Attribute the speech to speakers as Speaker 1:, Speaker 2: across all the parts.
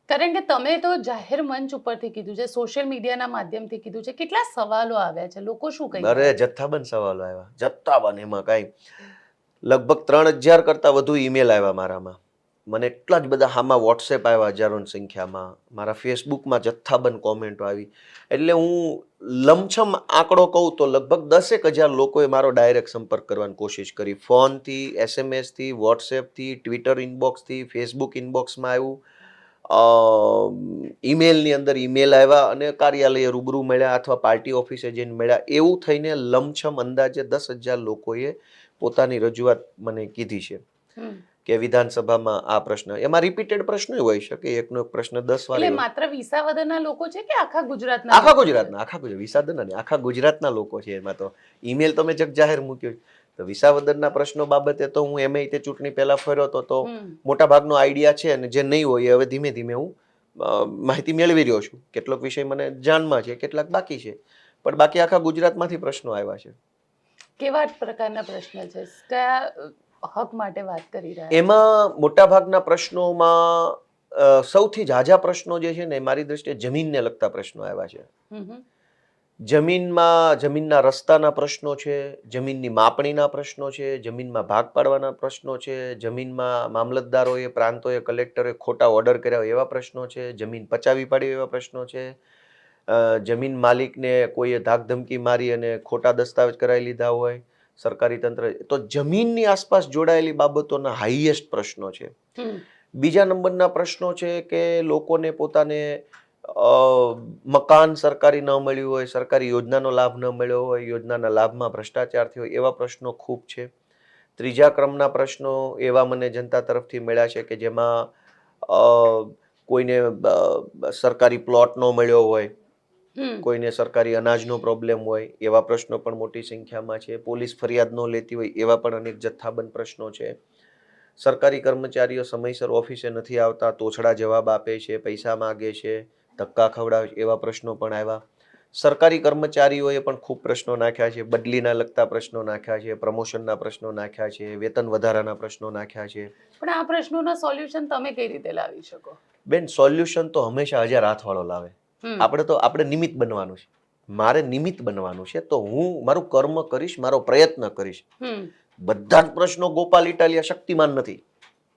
Speaker 1: કારણ કે તમે તો જાહેર મંચ ઉપરથી કીધું છે, સોશિયલ મીડિયાના માધ્યમથી કીધું છે, કેટલા સવાલો આવ્યા છે, લોકો શું કહી
Speaker 2: અરે જથ્થાબંધ સવાલો આવ્યા, જથ્થાબંધ. એમાં કાંઈ લગભગ 3000 કરતાં વધુ ઈમેલ આવ્યા મારામાં. મને એટલા જ બધા આમાં વોટ્સએપ આવ્યા હજારોની સંખ્યામાં, મારા ફેસબુકમાં જથ્થાબંધ કોમેન્ટો આવી. એટલે હું લમછમ આંકડો કહું તો લગભગ 10,000 લોકોએ મારો ડાયરેક્ટ સંપર્ક કરવાની કોશિશ કરી. ફોનથી, SMS થી, વોટ્સએપથી, ટ્વિટર ઇનબોક્સથી, ફેસબુક ઇનબોક્સમાં આવ્યું, ઈમેલની અંદર ઈમેલ આવ્યા અને કાર્યાલયે રૂબરૂ મળ્યા અથવા પાર્ટી ઓફિસે જઈને મળ્યા. એવું થઈને લમછમ અંદાજે 10,000 લોકોએ પોતાની રજૂઆત મને કીધી છે કે વિધાનસભામાં આ પ્રશ્ન, એમાં રિપીટેડ પ્રશ્નો હોય શકે, એકનો એક પ્રશ્ન 10 વાર.
Speaker 1: એટલે માત્ર વિસાવદરના લોકો છે કે આખા ગુજરાતના?
Speaker 2: આખા ગુજરાત વિસાવદરના નહીં, આખા ગુજરાતના લોકો છે. એમાં તો ઈમેલ તમે જગ જાહેર મૂક્યો તો વિસાવદરના પ્રશ્નો બાબતે તો હું એમ તે ચૂંટણી પહેલા ફર્યો હતો તો મોટા ભાગનો આઈડિયા છે, અને જે નહીં હોય એ હવે ધીમે ધીમે હું માહિતી મેળવી રહ્યો છું. કેટલોક વિષય મને જાણમાં છે, કેટલાક બાકી છે, પણ બાકી આખા ગુજરાતમાંથી પ્રશ્નો આવ્યા છે.
Speaker 1: કેવા પ્રકારના પ્રશ્ન છે, કયા હક માટે વાત કરી રહ્યા?
Speaker 2: એમાં મોટા ભાગના પ્રશ્નોમાં સૌથી ઝાઝા પ્રશ્નો જે છે ને, મારી દ્રષ્ટિએ જમીનને લગતા પ્રશ્નો આવ્યા છે. જમીનના રસ્તાના પ્રશ્નો છે, જમીનની માપણીના પ્રશ્નો છે, જમીનમાં ભાગ પાડવાના પ્રશ્નો છે, જમીનમાં મામલતદારોએ, પ્રાંતોએ, કલેક્ટરે ખોટા ઓર્ડર કર્યા હોય એવા પ્રશ્નો છે, જમીન પચાવી પાડી એવા પ્રશ્નો છે, જમીન માલિકને કોઈએ ધાકધમકી મારી અને ખોટા દસ્તાવેજ કરાવી લીધા હોય સરકારી તંત્ર, તો જમીનની આસપાસ જોડાયેલી બાબતોના હાઈએસ્ટ પ્રશ્નો છે. બીજા નંબરના પ્રશ્નો છે કે લોકોને પોતાને મકાન સરકારી ન મળ્યું હોય, સરકારી યોજનાનો લાભ ન મળ્યો હોય, યોજનાના લાભમાં ભ્રષ્ટાચાર થયો એવા પ્રશ્નો ખૂબ છે. ત્રીજા ક્રમના પ્રશ્નો એવા મને જનતા તરફથી મળ્યા છે કે જેમાં કોઈને સરકારી પ્લોટ ન મળ્યો હોય, કોઈને સરકારી અનાજનો પ્રોબ્લેમ હોય એવા પ્રશ્નો પણ મોટી સંખ્યામાં છે. પોલીસ ફરિયાદ ન લેતી હોય એવા પણ અનેક જથ્થાબંધ પ્રશ્નો છે. સરકારી કર્મચારીઓ સમયસર ઓફિસે નથી આવતા, તોછડા જવાબ આપે છે, પૈસા માગે છે, ધક્કા ખવડાવે છે, એવા પ્રશ્નો પણ આવ્યા. સરકારી કર્મચારીઓએ પણ ખૂબ પ્રશ્નો નાખ્યા છે, બદલીના લગતા પ્રશ્નો નાખ્યા છે, પ્રમોશનના પ્રશ્નો નાખ્યા છે, વેતન વધારાના પ્રશ્નો નાખ્યા છે.
Speaker 1: પણ આ પ્રશ્નોના સોલ્યુશન તમે કઈ રીતે લાવી શકો?
Speaker 2: બેન, સોલ્યુશન તો હંમેશા 1000 હાથવાળો લાવે. આપણે નિમિત્ત બનવાનું છે. મારે નિમિત્ત બનવાનું છે, તો હું મારું કર્મ કરીશ, મારો પ્રયત્ન કરીશ. બધા જ પ્રશ્નો ગોપાલ ઇટાલિયા શક્તિમાન નથી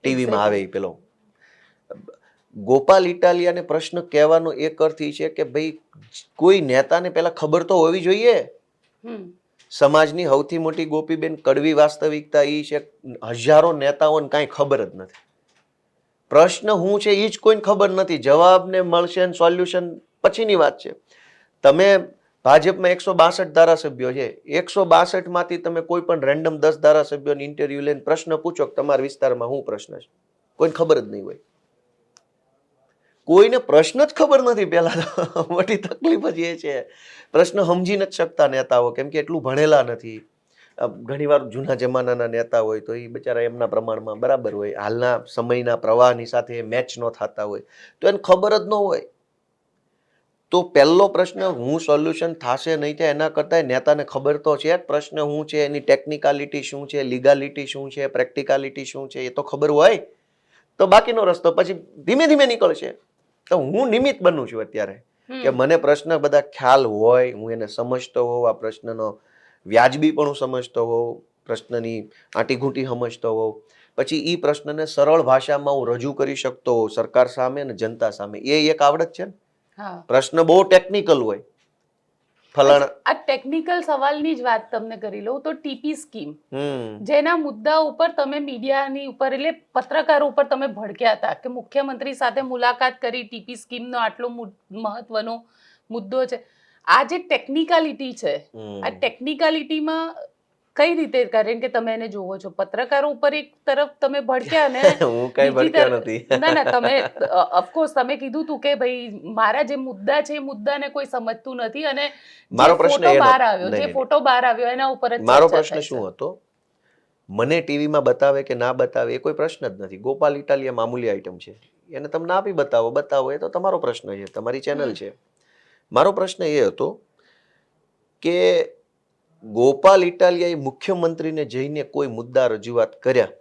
Speaker 2: ટીવીમાં આવે એ પેલો. ગોપાલ ઇટાલિયાને પ્રશ્ન કહેવાનો એક અર્થ એ છે કે ભાઈ કોઈ નેતાને પહેલા ખબર તો હોવી જોઈએ. સમાજની સૌથી મોટી ગોપીબેન કડવી વાસ્તવિકતા એ છે, હજારો નેતાઓને કાંઈ ખબર જ નથી. પ્રશ્ન શું છે એ જ કોઈને ખબર નથી. જવાબને મળશે ને સોલ્યુશન પછીની વાત છે. તમે ભાજપમાં 162 ધારાસભ્યો છે, 162 માંથી તમે કોઈ પણ રેન્ડમ 10 ધારાસભ્યોને ઇન્ટરવ્યુ લઈને પ્રશ્ન પૂછો કે તમારા વિસ્તારમાં શું પ્રશ્ન છે, કોઈને ખબર જ નહીં હોય. કોઈને પ્રશ્ન જ ખબર નથી. પહેલા તો મોટી તકલીફ જ એ છે, પ્રશ્ન સમજી નથી શકતા નેતાઓ, કેમ કે એટલું ભણેલા નથી. ઘણીવાર જૂના જમાનાના નેતા હોય તો એ બિચારા એમના પ્રમાણમાં બરાબર હોય, હાલના સમયના પ્રવાહની સાથે મેચ ન થતા હોય તો એને ખબર જ ન હોય. તો પહેલો પ્રશ્ન હું સોલ્યુશન થશે નહીં થાય એના કરતાં નેતાને ખબર તો છે પ્રશ્ન શું છે, એની ટેકનિકાલિટી શું છે, લીગાલિટી શું છે, પ્રેક્ટિકાલિટી શું છે, એ તો ખબર હોય તો બાકીનો રસ્તો પછી ધીમે ધીમે નીકળશે. તો હું નિમિત્ત બનું છું અત્યારે કે મને પ્રશ્ન બધા ખ્યાલ હોય, હું એને સમજતો હોઉં, આ પ્રશ્નનો વ્યાજબી પણ હું સમજતો હોઉં, પ્રશ્નની આંટીઘૂંટી સમજતો હોઉં, પછી એ પ્રશ્નને સરળ ભાષામાં હું રજૂ કરી શકતો હોઉં સરકાર સામે અને જનતા સામે. એ એક આવડત છે ને. પ્રશ્ન બહુ ટેકનિકલ હોય.
Speaker 1: આ ટેકનિકલ સવાલની જ વાત તમને કરી લઉં તો ટીપી સ્કીમ, જેના મુદ્દા ઉપર તમે મીડિયાની ઉપર એટલે પત્રકારો ઉપર તમે ભડક્યા હતા કે મુખ્યમંત્રી સાથે મુલાકાત કરી, ટીપી સ્કીમનો આટલો મહત્વનો મુદ્દો છે. આ જે ટેકનિકાલિટી છે, આ ટેકનિકાલિટીમાં કઈ રીતે, કારણ કે તમે એને જોવો છો પત્રકારો ઉપર એક તરફ તમે ભડક્યા ને
Speaker 2: હું કઈ ભડક્યો નથી.
Speaker 1: ના તમે ઓફકોર્સ તમે કીધું તું કે ભાઈ મારા જે મુદ્દા છે એ મુદ્દાને કોઈ સમજતું નથી, અને
Speaker 2: મારો પ્રશ્ન
Speaker 1: બહાર આવ્યો, જે ફોટો બહાર આવ્યો એના ઉપર જ
Speaker 2: મારો પ્રશ્ન શું હતો, મને ટીવીમાં બતાવે કે ના બતાવે એ કોઈ પ્રશ્ન જ નથી. ગોપાલ ઇટાલિયા મામૂલી આઈટમ છે, એને તમને આપી બતાવો એ તો તમારો પ્રશ્ન છે, તમારી ચેનલ છે. મારો પ્રશ્ન એ હતો કે ગોપાલ ઇટાલિયાએ મુખ્યમંત્રીને જઈને કોઈ મુદ્દા રજૂઆત કર્યા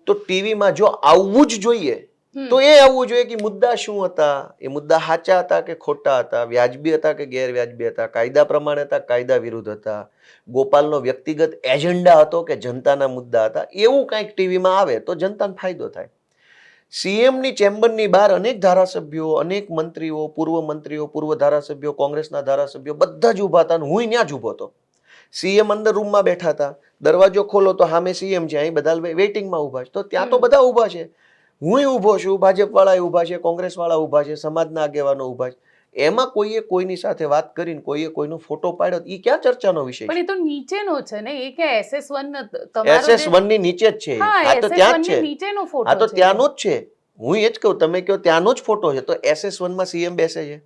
Speaker 2: તો ટીવીમાં જો આવવું જ જોઈએ તો એ આવવું જોઈએ કે મુદ્દા શું હતા, એ મુદ્દા સાચા હતા કે ખોટા હતા, વ્યાજબી હતા કે ગેરવ્યાજબી હતા, કાયદા પ્રમાણે હતા કાયદા વિરુદ્ધ હતા, ગોપાલનો વ્યક્તિગત એજન્ડા હતો કે જનતાના મુદ્દા હતા. એવું કંઈક ટીવીમાં આવે તો જનતાને ફાયદો થાય. સીએમની ચેમ્બરની બહાર અનેક ધારાસભ્યો, અનેક મંત્રીઓ, પૂર્વ ધારાસભ્યો, કોંગ્રેસના ધારાસભ્યો બધા જ ઉભા હતા. હું ત્યાં જ ઉભો હતો. સીએમ અંદર રૂમમાં બેઠા હતા. દરવાજો ખોલો તો સામે સીએમ છે, અહીં બધા વેઇટિંગમાં ઉભા છે. તો ત્યાં તો બધા ઉભા છે, હું ઉભો છું, ભાજપ વાળા ઉભા છે, કોંગ્રેસ વાળા ઉભા છે, સમાજના આગેવાનો ઉભા છે. એમાં કોઈએ કોઈની સાથે વાત કરીને કોઈએ કોઈનો ફોટો પાડ્યો, એ ક્યાં ચર્ચાનો વિષય છે?
Speaker 1: પણ એ તો નીચેનો છે ને, એ કે SS1
Speaker 2: SS1 ની નીચે જ છે. આ તો ત્યાં જ છે,
Speaker 1: નીચેનો ફોટો
Speaker 2: આ તો ત્યાંનો જ છે. હું એ જ કહું, તમે કહો ત્યાંનો જ ફોટો છે. તો SS1 માં સીએમ બેસે છે,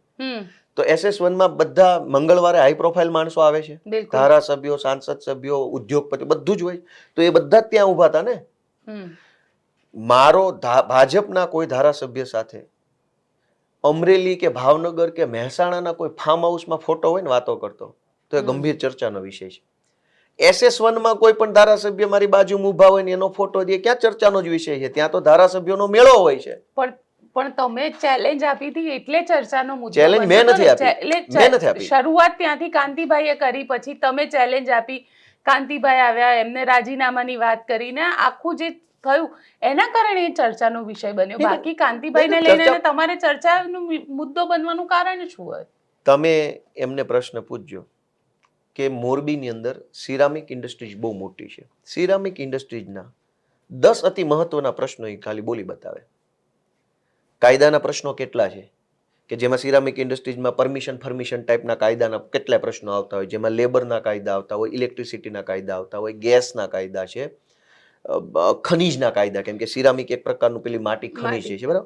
Speaker 2: તો SS1 માં બધા મંગળવારે હાઈ પ્રોફાઇલ માણસો આવે છે, ધારાસભ્યો, સાંસદ સભ્યો, ઉદ્યોગપતિ, બધું જ હોય. તો એ બધા જ ત્યાં ઉભા હતા ને. મારો ભાજપના કોઈ ધારાસભ્ય સાથે અમરેલી કે ભાવનગર કે મહેસાણાના કોઈ ફાર્મ હાઉસમાં ફોટો હોય ને વાતો કરતો, તો એ ગંભીર ચર્ચાનો વિષય છે. SS1 માં કોઈ પણ ધારાસભ્ય મારી બાજુમાં ઊભા હોય ને એનો ફોટો દે, ક્યાં ચર્ચાનો જ વિષય છે? ત્યાં તો ધારાસભ્યોનો મેળો હોય છે.
Speaker 1: પણ તમે ચેલેન્જ આપી હતી એટલે ચર્ચાનો મુદ્દો.
Speaker 2: ચેલેન્જ મેં નથી આપી.
Speaker 1: શરૂઆત ત્યાંથી કાંતિભાઈએ કરી, પછી તમે ચેલેન્જ આપી, કાંતિભાઈ આવ્યા, એમને રાજીનામાની વાત કરીને આખું જે થયું એના કારણે ચર્ચાનો વિષય બન્યો. બાકી કાંતિભાઈને લઈને તમારે ચર્ચાનો મુદ્દો બનવાનું કારણ શું હોય?
Speaker 2: તમે એમને પ્રશ્ન પૂછજો કે મોરબીની અંદર સિરામિક ઇન્ડસ્ટ્રીઝ બહુ મોટી છે. સિરામિક ઇન્ડસ્ટ્રીઝના 10 અતિ મહત્વના પ્રશ્નો એ ખાલી બોલી બતાવે. કાયદાના પ્રશ્નો કેટલા છે કે જેમાં સિરામિક ઇન્ડસ્ટ્રીઝમાં પરમિશન ટાઈપના કાયદાના કેટલા પ્રશ્નો આવતા હોય, જેમાં લેબરના કાયદા આવતા હોય, ઇલેક્ટ્રિસિટીના કાયદા આવતા હોય, ગેસના કાયદા છે, ખનીજના કાયદા, કેમ કે સિરામિક એક પ્રકારનું પેલી માટી ખનીજ છે, બરાબર?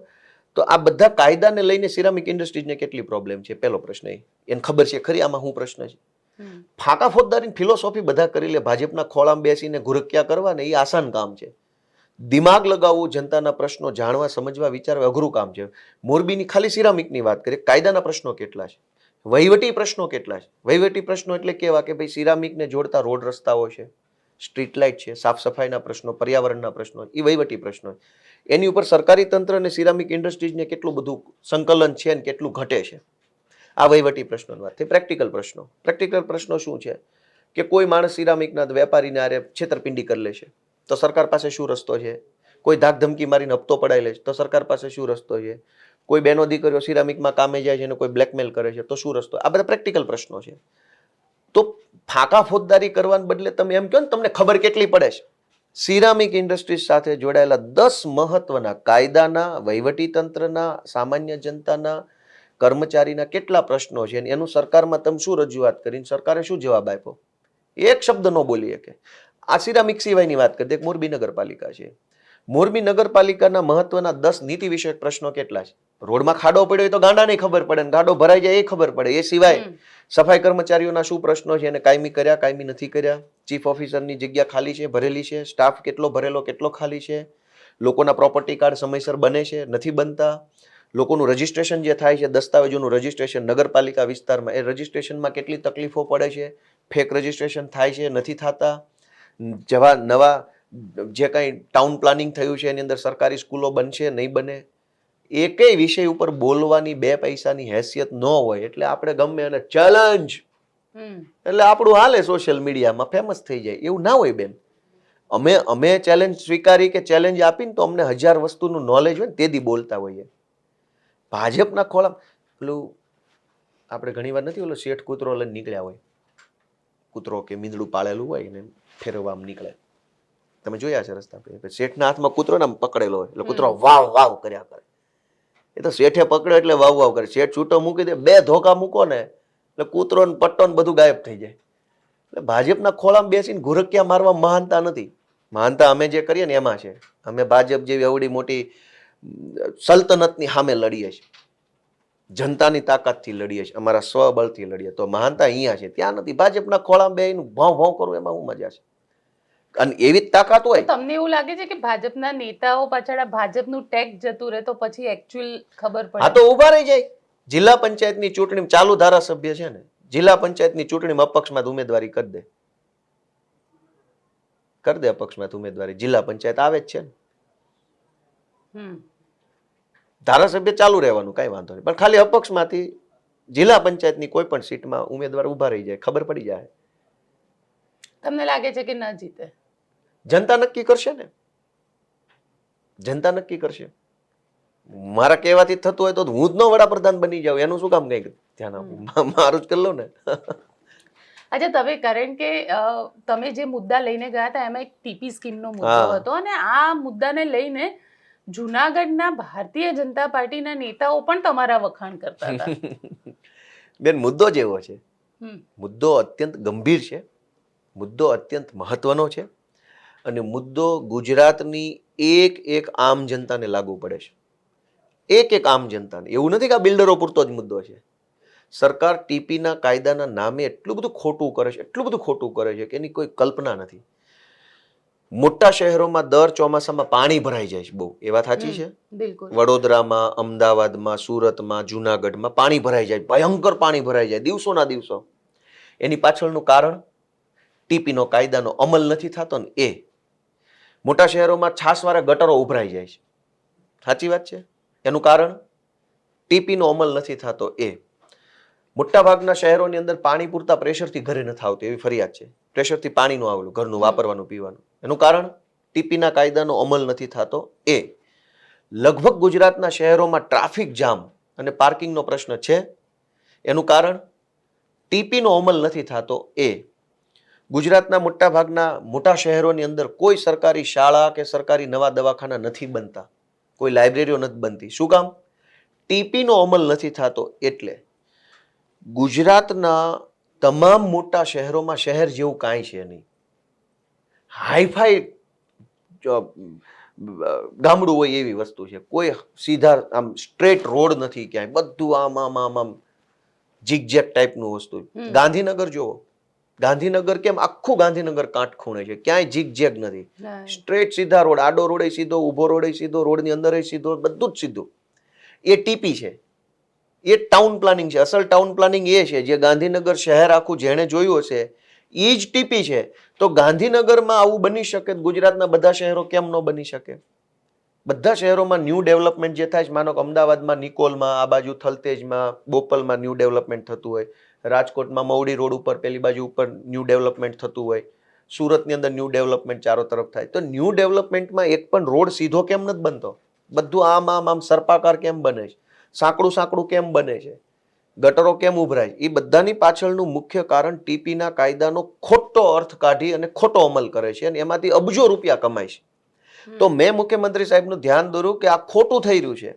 Speaker 2: તો આ બધા કાયદાને લઈને સિરામિક ઇન્ડસ્ટ્રીઝને કેટલી પ્રોબ્લેમ છે, પહેલો પ્રશ્ન. એને ખબર છે ખરી આમાં શું પ્રશ્ન છે? ફાંકા ફોજદારીની ફિલોસોફી બધા કરી લે, ભાજપના ખોળામાં બેસીને ઘુરક્યા કરવા ને એ આસાન કામ છે. દિમાગ લગાવવું, જનતાના પ્રશ્નો જાણવા, સમજવા, વિચારવા અઘરું કામ છે. મોરબીની ખાલી સિરામિકની વાત કરીએ, કાયદાના પ્રશ્નો કેટલા છે, વહીવટી પ્રશ્નો કેટલા છે. વહીવટી પ્રશ્નો એટલે કેવા કે ભાઈ સિરામિકને જોડતા રોડ રસ્તાઓ છે, સ્ટ્રીટ લાઇટ છે, સાફ સફાઈના પ્રશ્નો, પર્યાવરણના પ્રશ્નો, એ વહીવટી પ્રશ્નો. એની ઉપર સરકારી તંત્ર અને સિરામિક ઇન્ડસ્ટ્રીઝને કેટલું બધું સંકલન છે ને કેટલું ઘટે છે, આ વહીવટી પ્રશ્નોની વાત થઈ. પ્રેક્ટિકલ પ્રશ્નો. પ્રેક્ટિકલ પ્રશ્નો શું છે કે કોઈ માણસ સિરામિકના વેપારીને આરે છેતરપિંડી કરી લે છે, તો સરકાર પાસે શું રસ્તો છે? કોઈ ધાક ધમકી મારીને હપ્તો પડાવી લે છે, તો સરકાર પાસે શું રસ્તો છે? કોઈ બહેનો દીકરીઓ સિરામિકમાં કામે જાય છે અને કોઈ બ્લેકમેલ કરે છે, તો શું રસ્તો? આ બધા પ્રેક્ટિકલ પ્રશ્નો છે. તો ફાંકા ફોજદારી કરવાને બદલે તમે એમ કહો ને તમને ખબર કેટલી પડે છે. સિરામિક ઇન્ડસ્ટ્રીઝ સાથે જોડાયેલા 10 મહત્વના કાયદાના, વહીવટી તંત્રના, સામાન્ય જનતાના, કર્મચારીના કેટલા પ્રશ્નો છે, એનું સરકારમાં તમે શું રજૂઆત કરીને સરકારે શું જવાબ આપ્યો? એક શબ્દ ન બોલી શકે. આ સિરામિક સિવાયની વાત કરી દે. મોરબી નગરપાલિકા છે, મોરબી નગરપાલિકાના મહત્વના 10 નીતિ વિષયક પ્રશ્નો કેટલા છે? રોડમાં ખાડો પડ્યો હોય તો ગાંડા નહીં ખબર પડે, ગાંડો ભરાઈ જાય એ ખબર પડે. એ સિવાય સફાઈ કર્મચારીઓના શું પ્રશ્નો છે, એને કાયમી કર્યા, કાયમી નથી કર્યા, ચીફ ઓફિસરની જગ્યા ખાલી છે, ભરેલી છે, સ્ટાફ કેટલો ભરેલો, કેટલો ખાલી છે, લોકોના પ્રોપર્ટી કાર્ડ સમયસર બને છે, નથી બનતા, લોકોનું રજીસ્ટ્રેશન જે થાય છે, દસ્તાવેજોનું રજીસ્ટ્રેશન નગરપાલિકા વિસ્તારમાં, એ રજીસ્ટ્રેશનમાં કેટલી તકલીફો પડે છે, ફેક રજીસ્ટ્રેશન થાય છે, નથી થતા, જેવા નવા જે કંઈ ટાઉન પ્લાનિંગ થયું છે એની અંદર સરકારી સ્કૂલો બનશે નહીં બને, એકેય વિષય ઉપર બોલવાની 2 પૈસાની હેસિયત ન હોય. એટલે આપણે ગમે એને ચેલેન્જ, એટલે આપણું હાલે સોશિયલ મીડિયામાં ફેમસ થઈ જાય, એવું ના હોય બેન. અમે ચેલેન્જ સ્વીકારી કે ચેલેન્જ આપીને તો અમને 1000 વસ્તુનું નોલેજ હોય ને તેથી બોલતા હોઈએ. ભાજપના ખોળા પેલું આપણે ઘણી વાર નથી ઓલો શેઠ કૂતરો લઈને નીકળ્યા હોય, કૂતરો કે મીંદડું પાળેલું હોય ને ફેરવવા આમ નીકળે, તમે જોયા છે રસ્તા પર. શેઠના હાથમાં કૂતરો ને પકડેલો હોય એટલે કૂતરો વાવ વાવ કર્યા કરે. એ તો શેઠે પકડ્યો એટલે વાવ વાવ કરે. શેઠ છૂટો મૂકી દે, 2 ધોકા મૂકો ને એટલે કૂતરો ને પટ્ટો ને બધું ગાયબ થઈ જાય. એટલે ભાજપના ખોળામાં બેસીને ઘુરકિયા મારવા મહાનતા નથી. મહાનતા અમે જે કરીએ ને એમાં છે. અમે ભાજપ જેવી અવડી મોટી સલ્તનતની સામે લડીએ છીએ, જનતાની તાકાતથી લડીએ છીએ, અમારા સ્વબળથી લડીએ. તો મહાનતા અહીંયા છે, ત્યાં નથી. ભાજપના ખોળામાં બેહીને ભાવ ભાવ કરવું એમાં શું મજા છે? અને એવી જ તાકાત હોય.
Speaker 1: તમને એવું લાગે છે કે ભાજપના નેતાઓ પાછળ ભાજપનું ટેગ જતું રહે તો પછી એકચ્યુઅલ ખબર પડે?
Speaker 2: હા તો ઉભા રહી જાય. જિલ્લા પંચાયતની ચૂંટણી ચાલુ ધારાસભ્ય છે ને, જિલ્લા પંચાયતની ચૂંટણીમાં અપક્ષમાં ઉમેદવારી કરી દે, અપક્ષમાં ઉમેદવારી. જિલ્લા પંચાયત આવે જ છે ને, ધારાસભ્ય ચાલુ રહેવાનું કાંઈ વાંધો નહીં, પણ ખાલી અપક્ષમાંથી જિલ્લા પંચાયતની કોઈ પણ સીટમાં ઉમેદવાર ઊભા રહી જાય, ખબર પડી જાય.
Speaker 1: તમને લાગે છે કે ન જીતે?
Speaker 2: જનતા નક્કી કરશે ને, જનતા નક્કી કરશે. મારા કહેવાથી થતું હોય તો હું જ નો વડાપ્રધાન બની જાઉં, એનું શું કામ કંઈક ધ્યાન આપું, મારું જ કરી લઉં ને.
Speaker 1: અચ્છા, તમે કારણ કે તમે જે મુદ્દા લઈને ગયા હતા એમાં એક ટીપી સ્કીમનો મુદ્દો હતો, અને આ મુદ્દાને લઈને જુનાગઢના ભારતીય જનતા પાર્ટીના નેતાઓ પણ તમારા વખાણ કરતા હતા.
Speaker 2: બેન, મુદ્દો જ એવો છે, મુદ્દો અત્યંત ગંભીર છે, મુદ્દો અત્યંત મહત્વનો છે, અને મુદ્દો ગુજરાતની એક આમ જનતાને લાગુ પડે છે. એક આમ જનતાને. એવું નથી કે આ બિલ્ડરો પૂરતો જ મુદ્દો છે. સરકાર ટીપીના કાયદાના નામે એટલું બધું ખોટું કરે છે, એટલું બધું ખોટું કરે છે કે એની કોઈ કલ્પના નથી. મોટા શહેરોમાં દર ચોમાસામાં પાણી ભરાઈ જાય છે બહુ, એ વાત સાચી છે. વડોદરામાં, અમદાવાદમાં, સુરતમાં, જુનાગઢમાં પાણી ભરાઈ જાય, ભયંકર પાણી ભરાઈ જાય દિવસોના દિવસો. એની પાછળનું કારણ ટીપીનો કાયદાનો અમલ નથી થતો ને એ. મોટા શહેરોમાં છાસવાળા ગટરો ઉભરાઈ જાય છે, સાચી વાત છે. એનું કારણ ટીપીનો અમલ નથી થતો એ. મોટાભાગના શહેરોની અંદર પાણી પૂરતા પ્રેશરથી ઘરે નથી આવતું એવી ફરિયાદ છે. પ્રેશરથી પાણી નું આવેલું ઘરનું વાપરવાનું પીવાનું. એનું કારણ ટીપીના કાયદાનો અમલ નથી થતો એ. લગભગ ગુજરાતના શહેરોમાં ટ્રાફિક જામ અને પાર્કિંગનો પ્રશ્ન છે. એનું કારણ ટીપીનો અમલ નથી થતો એ. ગુજરાતના મોટાભાગના મોટા શહેરોની અંદર કોઈ સરકારી શાળા કે સરકારી નવા દવાખાના નથી બનતા, કોઈ લાઇબ્રેરીઓ નથી બનતી. શું કામ? ટીપીનો અમલ નથી થતો એટલે. ગુજરાતના તમામ મોટા શહેરોમાં શહેર જેવું કાંઈ છે નહીં. હાઈફાઈ ગામડું હોય એવી વસ્તુ છે. કોઈ સીધા આમ સ્ટ્રેટ રોડ નથી ક્યાંય, બધું આમ આમ આમ આમ ઝિગઝેગ ટાઈપનું વસ્તુ. ગાંધીનગર જુઓ, ગાંધીનગર કેમ આખું ગાંધીનગર કાટખૂણે છે, ક્યાંય ઝિગઝેગ નથી, સ્ટ્રેટ સીધા રોડ, આડો રોડ સીધો, ઊભો રોડ સીધો, રોડની અંદર સીધો, બધું જ સીધું. એ ટીપી છે, એ ટાઉન પ્લાનિંગ છે. અસલ ટાઉન પ્લાનિંગ એ છે જે ગાંધીનગર શહેર આખું જેણે જોયું હશે એ જ ટીપી છે. તો ગાંધીનગરમાં આવું બની શકે, ગુજરાતના બધા શહેરો કેમ ન બની શકે? બધા શહેરોમાં ન્યૂ ડેવલપમેન્ટ જે થાય છે, માનો કે અમદાવાદમાં નિકોલમાં, આ બાજુ થલતેજમાં, બોપલમાં ન્યૂ ડેવલપમેન્ટ થતું હોય, રાજકોટમાં મવડી રોડ ઉપર પેલી બાજુ ઉપર ન્યૂ ડેવલપમેન્ટ થતું હોય, સુરતની અંદર ન્યૂ ડેવલપમેન્ટ ચારો તરફ થાય. તો ન્યૂ ડેવલપમેન્ટમાં એક પણ રોડ સીધો કેમ નથી બનતો? બધું આમ આમ આમ સર્પાકાર કેમ બને છે? સાંકડું સાંકડું કેમ બને છે? ગટરો કેમ ઉભરાય? એ બધાની પાછળનું મુખ્ય કારણ ટીપીના કાયદાનો ખોટો અર્થ કાઢી અને ખોટો અમલ કરે છે, અને એમાંથી અબજો રૂપિયા કમાય છે. તો મેં મુખ્યમંત્રી સાહેબનું ધ્યાન દોર્યું કે આ ખોટું થઈ રહ્યું છે.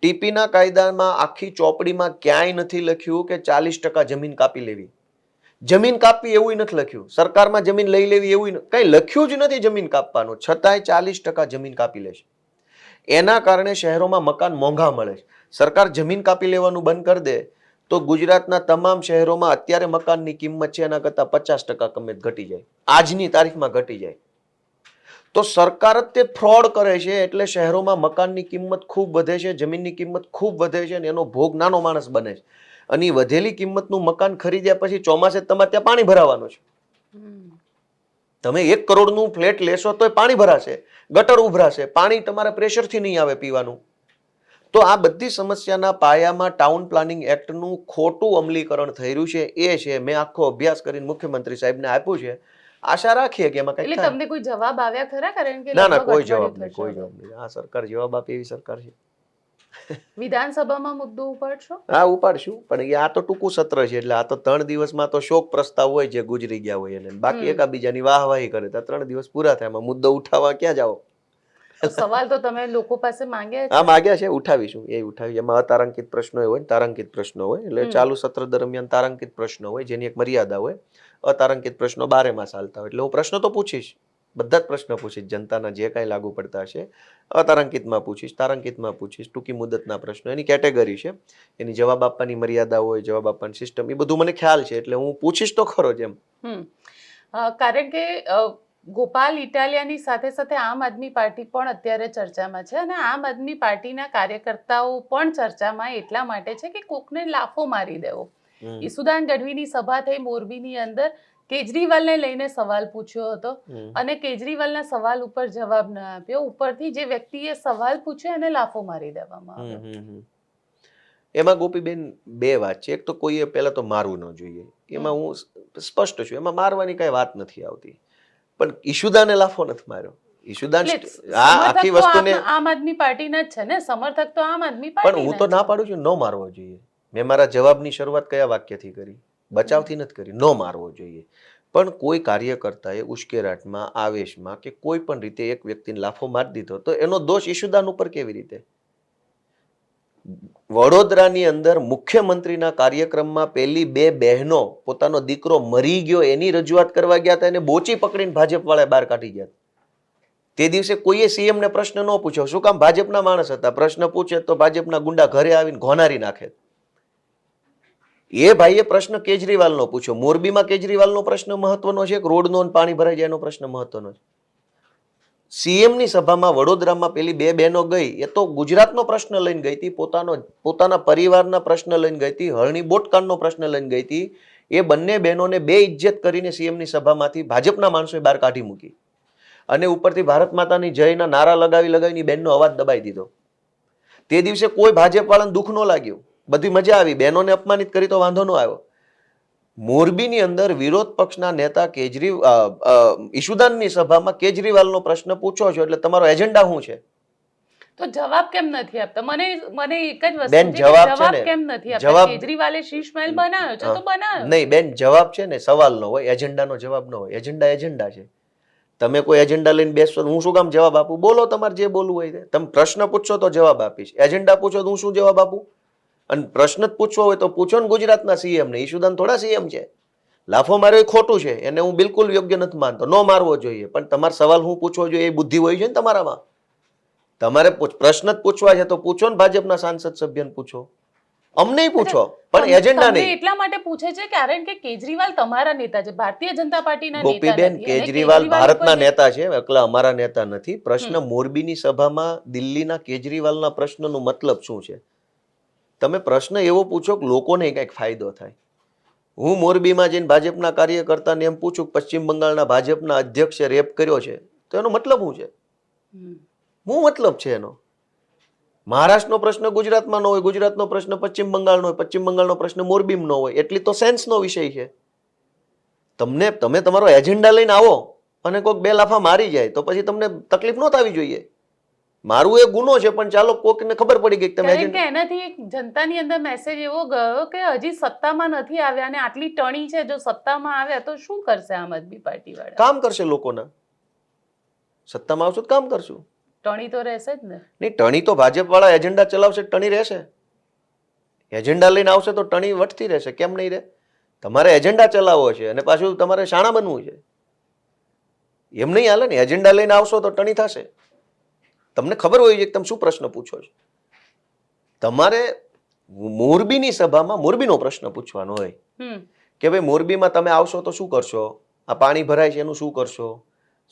Speaker 2: ટીપીના કાયદામાં આખી ચોપડીમાં ક્યાંય નથી લખ્યું કે 40% જમીન કાપી લેવી, જમીન કાપવી એવું નથી લખ્યું. સરકારમાં જમીન લઈ લેવી એવું કઈ લખ્યું જ નથી જમીન કાપવાનું, છતાંય 40% જમીન કાપી લે છે. એના કારણે શહેરોમાં મકાન મોંઘા મળે છે. સરકાર જમીન કાપી લેવાનું બંધ કરી દે તો ગુજરાતના તમામ શહેરોમાં અત્યારે મકાનની કિંમત છે એના કરતાં 50% કિંમત ઘટી જાય, આજની તારીખમાં ઘટી જાય. તો સરકાર જ તે ફ્રોડ કરે છે, એટલે શહેરોમાં મકાનની કિંમત ખૂબ વધે છે, જમીનની કિંમત ખૂબ વધે છે, અને એનો ભોગ નાનો માણસ બને છે. અને એ વધેલી કિંમતનું મકાન ખરીદ્યા પછી ચોમાસે તમારે ત્યાં પાણી ભરાવાનું છે. તમે 1 કરોડનું ફ્લેટ લેશો તો પાણી ભરાશે, ગટર ઉભરાશે, પાણી તમારા પ્રેશરથી નહીં આવે પીવાનું. તો આ બધી સમસ્યાના પાયામાં ટાઉન પ્લાનિંગ એક્ટનું ખોટું અમલીકરણ થઈ રહ્યું છે. એ છે મેં આખો અભ્યાસ કરીને મુખ્યમંત્રી સાહેબને આપ્યું છે. આશા રાખીએ કે એમાં કંઈક
Speaker 1: એટલે તમને કોઈ જવાબ આવ્યા ખરા? કારણ કે
Speaker 2: ના, કોઈ જવાબ નહીં, કોઈ જવાબ નહીં. આ સરકાર જવાબ આપે એવી સરકાર છે.
Speaker 1: વિધાનસભામાં મુદ્દો ઉપાડશો?
Speaker 2: હા, ઉપાડશું, પણ આ તો ટૂંકું સત્ર છે, એટલે આ તો 3 દિવસમાં તો શોક પ્રસ્તાવ હોય જે ગુજરી ગયા હોય એને, બાકી એકાબીજાની વાહવાહી કરે તો 3 દિવસ પૂરા થાય. એમાં મુદ્દો ઉઠાવવા ક્યાં જાઓ?
Speaker 1: સવાલ તો તમે લોકો પાસે માંગ્યા છે?
Speaker 2: હા, માંગ્યા છે, ઉઠાવીશું. એ ઉઠાવી. એમાં અતારાંકિત પ્રશ્નો હોય, તારાંકિત પ્રશ્નો હોય, એટલે ચાલુ સત્ર દરમિયાન તારાંકિત પ્રશ્નો હોય જેની એક મર્યાદા હોય. અતારાંકિત પ્રશ્નો 12 માસ ચાલતા હોય, એટલે હું પ્રશ્નો તો પૂછીશ, બધા જ પ્રશ્નો પૂછીશ, જનતાના જે કાંઈ લાગુ પડતા હશે. અતારાંકિતમાં પૂછીશ, તારાંકિતમાં પૂછીશ, ટૂંકી મુદતના પ્રશ્નો, એની કેટેગરી છે, એની જવાબ આપવાની મર્યાદા હોય, જવાબ આપવાની સિસ્ટમ, એ બધું મને ખ્યાલ છે, એટલે હું પૂછીશ તો ખરો જ એમ.
Speaker 1: કારણ કે ગોપાલ ઇટાલિયાની સાથે સાથે આમ આદમી પાર્ટી પણ અત્યારે ચર્ચામાં છે, અને આમ આદમી પાર્ટીના કાર્યકર્તાઓ પણ ચર્ચામાં એટલા માટે છે કે કોકને લાફો મારી દેવો. ઈસુદાન ગઢવીની સભા થઈ મોરબીની અંદર, કેજરીવાલને લઈને સવાલ પૂછ્યો હતો અને કેજરીવાલના સવાલ ઉપર જવાબ ન આપ્યો, ઉપરથી જે વ્યક્તિએ સવાલ પૂછ્યો એને લાફો મારી દેવામાં આવ્યો.
Speaker 2: એમાં ગોપીબેન બે વાત છે. એક તો કોઈએ પહેલા તો મારવું ન જોઈએ, એમાં હું સ્પષ્ટ છું, એમાં મારવાની કઈ વાત નથી આવતી. પણ ઈશુદાને લાફો નથી માર્યો. ઈશુદાન આ આખી વસ્તુને
Speaker 1: આમ આદમી પાર્ટીના જ છે ને, સમર્થક તો આમ આદમી
Speaker 2: પણ હું તો ના પાડું છું, ન મારવો જોઈએ. મેં મારા જવાબની શરૂઆત કયા વાક્યથી કરી? બચાવથી નથી કરી. ન મારવો જોઈએ. પણ કોઈ કાર્યકર્તાએ ઉશ્કેરાટમાં, આવેશમાં કે કોઈ પણ રીતે એક વ્યક્તિને લાફો મારી દીધો તો એનો દોષ ઈશુદાન ઉપર કેવી રીતે? વડોદરાની અંદર મુખ્યમંત્રીના કાર્યક્રમમાં પેલી બે બહેનો પોતાનો દીકરો મરી ગયો એની રજૂઆત કરવા ગયા હતા, એને બોચી પકડીને ભાજપ વાળા બહાર કાઢી ગયા. તે દિવસે કોઈએ સીએમ ને પ્રશ્ન ન પૂછ્યો. શું કામ? ભાજપના માણસ હતા. પ્રશ્ન પૂછે તો ભાજપના ગુંડા ઘરે આવીને ઘોનારી નાખે. એ ભાઈએ પ્રશ્ન કેજરીવાલનો પૂછ્યો. મોરબીમાં કેજરીવાલનો પ્રશ્ન મહત્વનો છે, રોડનો પાણી ભરાઈ જાય એનો પ્રશ્ન મહત્વનો છે. સીએમની સભામાં વડોદરામાં પેલી બે બહેનો ગઈ, એ તો ગુજરાતનો પ્રશ્ન લઈને ગઈ હતી, પોતાના પરિવારના પ્રશ્ન લઈને ગઈ હતી, હળણી બોટકાંડનો પ્રશ્ન લઈને ગઈ હતી. એ બંને બહેનોને બે ઇજ્જત કરીને સીએમની સભામાંથી ભાજપના માણસોએ બહાર કાઢી મૂકી અને ઉપરથી ભારત માતાની જયના નારા લગાવીને બહેનનો અવાજ દબાઈ દીધો. તે દિવસે કોઈ ભાજપ વાળાને દુઃખ ન લાગ્યું, બધી મજા આવી. બહેનોને અપમાનિત કરી તો વાંધો ન આવ્યો. મોરબીની અંદર વિરોધ પક્ષના નેતા ઈશુદાનની સભામાં કેજરીવાલનો પ્રશ્ન પૂછો છો એટલે તમારો એજન્ડા શું છે?
Speaker 1: તો જવાબ કેમ નથી આપતા? મને એક જ વસ્તુ
Speaker 2: બેન,
Speaker 1: છે, જવાબ કેમ નથી આપતા? કેજરીવાલે શીશ મહેલ બનાવ્યો છે તો બનાવ્યો.
Speaker 2: નહીં બેન, જવાબ છે ને સવાલનો હોય, એજન્ડાનો જવાબ ન હોય. એજન્ડા છે. તમે કોઈ એજન્ડા લઈને બેસશો, હું શું કામ જવાબ આપું? બોલો, તમારે જે બોલવું હોય. તમે પ્રશ્ન પૂછશો તો જવાબ આપીશ. એજન્ડા પૂછો તો હું શું જવાબ આપું? અને પ્રશ્ન જ પૂછવો હોય તો પૂછો ને ગુજરાતના સીએમ ને. ઈશુદાન થોડા સીએમ છે. લાફો માર્યો એ ખોટું છે, એને હું બિલકુલ યોગ્ય નથી માનતો. ન મારવો જોઈએ. પણ તમારે સવાલ હું પૂછવો જોઈએ એ બુદ્ધિ હોય છે ને તમારામાં. તમારે પ્રશ્ન જ પૂછવા છે તો પૂછો ને, ભાજપના સાંસદ સભ્યને પૂછો, અમને પૂછો, પણ એજન્ડા નહીં.
Speaker 1: એટલા માટે પૂછે છે કારણ કે કેજરીવાલ તમારા નેતા છે, ભારતીય જનતા પાર્ટીના નેતા
Speaker 2: ગોપીબેન, કેજરીવાલ ભારતના નેતા છે, એકલા અમારા નેતા નથી. પ્રશ્ન મોરબીની સભામાં દિલ્હીના કેજરીવાલના પ્રશ્નનો મતલબ શું છે? તમે પ્રશ્ન એવો પૂછો કે લોકોને કંઈક ફાયદો થાય. હું મોરબીમાં જઈને ભાજપના કાર્યકર્તાને એમ પૂછું કે પશ્ચિમ બંગાળના ભાજપના અધ્યક્ષે રેપ કર્યો છે, તો એનો મતલબ શું છે? શું મતલબ છે એનો? મહારાષ્ટ્રનો પ્રશ્ન ગુજરાતમાં ન હોય, ગુજરાતનો પ્રશ્ન પશ્ચિમ બંગાળનો હોય, પશ્ચિમ બંગાળનો પ્રશ્ન મોરબીમાં ન હોય. એટલી તો સેન્સનો વિષય છે. તમે તમારો એજન્ડા લઈને આવો અને કોઈક બે લાફા મારી જાય તો પછી તમને તકલીફ ન થવી જોઈએ. મારું એ ગુનો છે, પણ ચાલો કોકને ખબર પડી ગઈ કે તમે
Speaker 1: એજન્ડા. એનાથી એક જનતાની અંદર મેસેજ એવો ગયો કે હજી સત્તામાં નથી આવ્યા અને આટલી ટણી છે, જો સત્તામાં આવ્યા તો શું કરશે આમ આદમી પાર્ટી વાળા? કામ
Speaker 2: કરશે લોકોના. સત્તામાં આવશું તો કામ કરશું.
Speaker 1: ટણી તો રહેશે જ ને.
Speaker 2: નહીં, ટણી તો ભાજપ વાળા એજન્ડા ચલાવશે, ટણી રહેશે. એજન્ડા લઈને આવશે તો ટણી વટતી રહેશે. કેમ નહીં રહે? તમારે એજન્ડા ચલાવવો છે અને પાછું તમારે શાણા બનવું છે. એમ નહીં હાલે ને. એજન્ડા લઈને આવશો તો ટણી થશે. તમને ખબર હોય છે કે તમે શું પ્રશ્ન પૂછો છો. તમારે મોરબીની સભામાં મોરબીનો પ્રશ્ન પૂછવાનો હોય કે ભાઈ મોરબીમાં તમે આવશો તો શું કરશો? આ પાણી ભરાય છે એનું શું કરશો?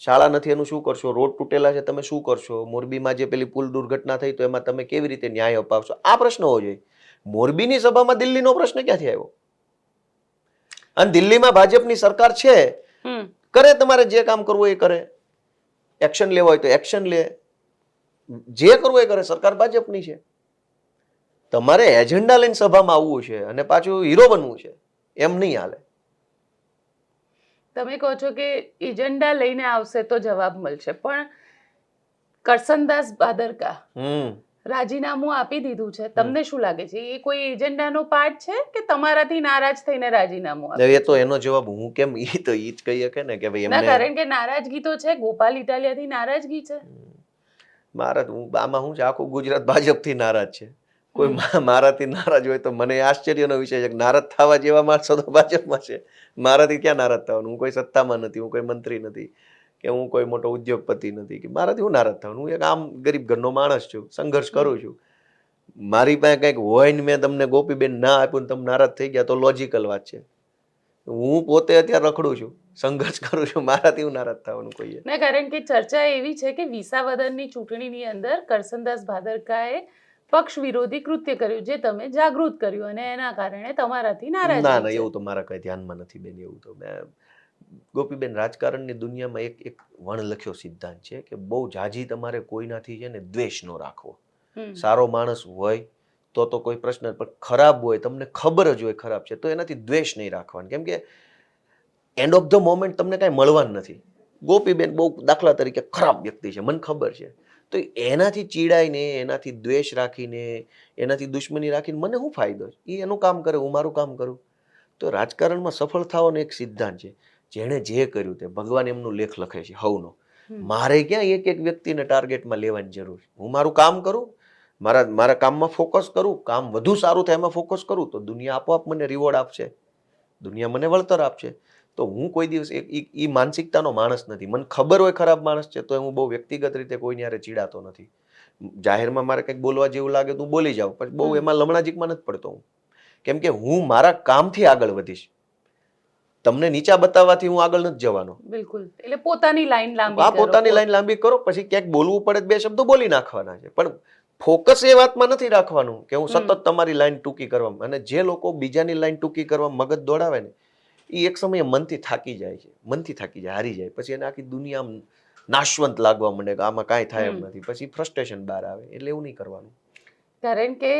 Speaker 2: શાળા નથી એનું શું કરશો? રોડ તૂટેલા છે તમે શું કરશો? મોરબીમાં જે પેલી પુલ દુર્ઘટના થઈ તો એમાં તમે કેવી રીતે ન્યાય અપાવશો? આ પ્રશ્ન હોવો જોઈએ. મોરબીની સભામાં દિલ્હીનો પ્રશ્ન ક્યાંથી આવ્યો? અને દિલ્હીમાં ભાજપની સરકાર છે, કરે, તમારે જે કામ કરવું એ કરે. એક્શન લેવા હોય તો એક્શન લે, જે કરવું એ કરે. સરકાર ભાજપની છે. તમારે એજન્ડા લઈને સભામાં આવવું છે અને પાછું હીરો બનવું છે, એમ નહીં હાલે.
Speaker 1: તમે કહો છો કે એજન્ડા લઈને આવશે તો જવાબ મળશે, પણ કરસનદાસ ભાદરકા રાજીનામું આપી દીધું છે. તમને શું લાગે છે એ કોઈ એજન્ડાનો પાર્ટ છે કે તમારાથી નારાજ થઈને રાજીનામું આપ્યું?
Speaker 2: એ તો એનો જવાબ હું કેમ, એ તો ઈ જ કહી શકે ને કે ભાઈ એમને.
Speaker 1: કારણ કે નારાજગી તો છે, ગોપાલ ઇટાલિયાથી નારાજગી છે.
Speaker 2: આમાં શું છે, આખું ગુજરાત ભાજપથી નારાજ છે. કોઈ મારાથી નારાજ હોય તો મને આશ્ચર્યનો વિષય છે કે નારાજ થવા જેવા માણસો તો ભાજપમાં છે. મારાથી ક્યાં નારાજ થવાનું? હું કોઈ સત્તામાં નથી, હું કોઈ મંત્રી નથી, કે હું કોઈ મોટો ઉદ્યોગપતિ નથી, કે મારાથી હું નારાજ થવાનું? હું એક આમ ગરીબ ઘરનો માણસ છું, સંઘર્ષ કરું છું. મારી પાસે કંઈક હોય ને મેં તમને ગોપીબેન ના આપ્યું ને તમે નારાજ થઈ ગયા તો લોજિકલ વાત છે. હું પોતે અત્યારે રખડું છું, સંઘર્ષ કરું છું, મારાથી હું નારાજ થવાનું કોઈએ?
Speaker 1: ના, કારણ કે ચર્ચા એવી છે કે વિસાવદરની ચૂંટણીની અંદર કરસનદાસ ભાદરકાએ પક્ષ વિરોધી કૃત્ય કર્યું, જે તમે જાગૃત કર્યું અને એના કારણે તમારાથી નારાજ.
Speaker 2: ના, એવું તો મારા કઈ ધ્યાનમાં નથી બેન. એવું તો ગોપીબેન, રાજકારણની દુનિયામાં એક વણલખ્યો સિદ્ધાંત છે કે બહુ જાજી તમારે કોઈનાથી છે ને દ્વેષ ન રાખવો. સારો માણસ હોય તો કોઈ પ્રશ્ન, પણ ખરાબ હોય, તમને ખબર જ હોય ખરાબ છે, તો એનાથી દ્વેષ નહીં રાખવાનો. કેમ કે એન્ડ ઓફ ધ મોમેન્ટ તમને કાંઈ મળવાનું નથી. ગોપીબેન બહુ દાખલા તરીકે ખરાબ વ્યક્તિ છે, મને ખબર છે, તો એનાથી ચીડાઈને, એનાથી દ્વેષ રાખીને, એનાથી દુશ્મની રાખીને મને શું ફાયદો? એ એનું કામ કરે, હું મારું કામ કરું. તો રાજકારણમાં સફળ થવાનો એક સિદ્ધાંત છે, જેણે જે કર્યું તે ભગવાન એમનું લેખ લખે છે હવનો. મારે ક્યાં એક એક વ્યક્તિને ટાર્ગેટમાં લેવાની જરૂર છે? હું મારું કામ કરું, મારા કામમાં ફોકસ કરું, કામ વધુ સારું થાય એમાં ફોકસ કરું, તો દુનિયા આપોઆપ મને રિવોર્ડ આપશે, દુનિયા મને વળતર આપશે. તો હું કોઈ દિવસ એ માનસિકતાનો માણસ નથી. મને ખબર હોય ખરાબ માણસ છે તો હું બહુ વ્યક્તિગત રીતે કોઈને યારે ચીડાતો નથી. જાહેરમાં મારે કંઈક બોલવા જેવું લાગે તો હું બોલી જાઉં, પણ બહુ એમાં લમણાજીકમાં નથી પડતો હું. કેમ કે હું મારા કામથી આગળ વધીશ. તમને નીચા બતાવવાથી હું આગળ નથી જવાનો.
Speaker 1: બિલકુલ. એટલે પોતાની લાઈન લાંબી
Speaker 2: કરો, પોતાની લાઈન લાંબી કરો, પછી ક્યાંક બોલવું પડે બે શબ્દો બોલી નાખવાના છે, પણ ફોકસ એ વાતમાં નથી રાખવાનું કે હું સતત તમારી લાઈન ટૂંકી કરવામાં. અને જે લોકો બીજાની લાઈન ટૂંકી કરવા મગજ દોડાવે ને, એ એક સમયે મનથી થાકી જાય છે, હારી જાય. પછી એને આખી દુનિયા નાશવંત લાગવા માંડે કે આમાં કાંઈ થાય એમ નથી, પછી ફ્રસ્ટ્રેશન બહાર આવે. એટલે એવું નહીં કરવાનું.
Speaker 1: કારણ કે